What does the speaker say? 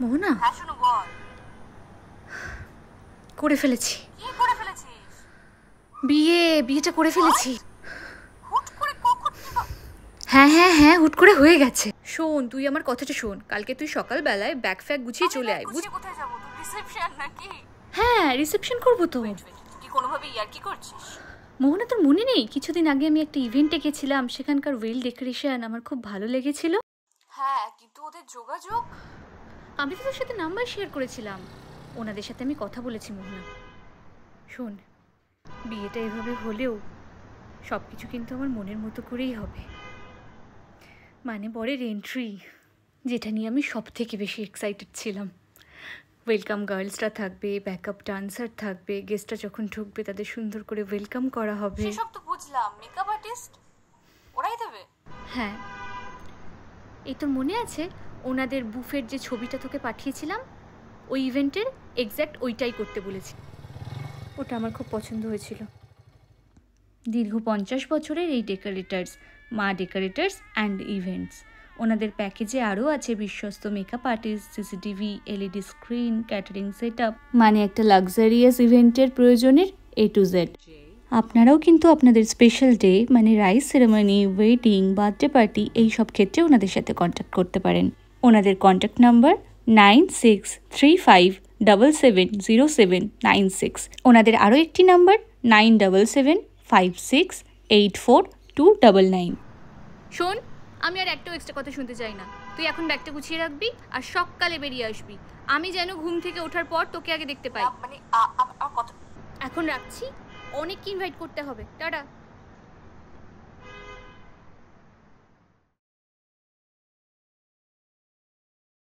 মোহনা, হ্যাঁ শোনো বল। করে ফেলেছি। কি করে ফেলেছিস? বিয়েটা করে ফেলেছি। হুট করে কখন? হ্যাঁ হ্যাঁ হ্যাঁ, হুট করে হয়ে গেছে। শোন, তুই আমার কথাটা শোন। কালকে তুই সকালবেলায় ব্যাগ ফ্যাগ গুছিয়ে চলে আয়। কোথায় যাবো? তুই রিসেপশন নাকি? হ্যাঁ, রিসেপশন করবো তো। তুই কোনোভাবে ইয়ার্কি করছিস? মোহনা, তোর মনে নেই কিছুদিন আগে আমি একটা ইভেন্টে গেছিলাম, সেখানকার ওয়েল ডেকোরেশন আমার খুব ভালো লেগেছিল। হ্যাঁ, কিন্তু ওদের যোগাযোগ। আমি তো তোর সাথে নাম্বার শেয়ার করেছিলাম, ওনাদের সাথে আমি কথা বলেছি। মোহনা শোন, বিয়েটা এভাবে হলেও সব কিছু কিন্তু আমার মনের মতো করেই হবে। মানে বরের এন্ট্রি, যেটা নিয়ে আমি সব থেকে বেশি এক্সাইটেড ছিলাম। ওয়েলকাম গার্লসরা থাকবে, ব্যাকআপ ডান্সার থাকবে, গেস্টরা যখন ঢুকবে তাদের সুন্দর করে ওয়েলকাম করা হবে। সেসব তো বুঝলাম, মেকআপ আর্টিস্ট ওরাই দেবে। হ্যাঁ, এই তোর মনে আছে ওনাদের বুফের যে ছবিটা তোকে পাঠিয়েছিলাম, ওই ইভেন্টের এক্স্যাক্ট ওইটাই করতে বলেছি। ওটা আমার খুব পছন্দ হয়েছিল। দীর্ঘ 50 বছরের এই ডেকোরেটার্স, মা ডেকোরেটার্স অ্যান্ড ইভেন্টস। ওনাদের প্যাকেজে আরও আছে বিশ্বস্ত makeup artist, CCTV, LED screen, catering set up, মানে একটা লাক্সারিয়াস ইভেন্টের প্রয়োজনের A to Z। আপনারাও কিন্তু আপনাদের স্পেশাল ডে মানে rice ceremony, wedding, birthday party এই সব ক্ষেত্রে ওনাদের সাথে কন্ট্যাক্ট করতে পারেন। ওনাদের কন্ট্যাক্ট নাম্বার 9635770796। ওনাদের আরও একটি নাম্বার 9775684299। শোন, আমি আর একটাও এক্সট্রা কথা শুনতে চাই না। তুই এখন ব্যাগটা গুছিয়ে রাখবি আর সকালে বেরিয়ে আসবি। আমি যেন ঘুম থেকে ওঠার পর তোকে আগে দেখতে পাই। মানে কত? এখন রাখছি, অনেককে ইনভাইট করতে হবে। টাটা।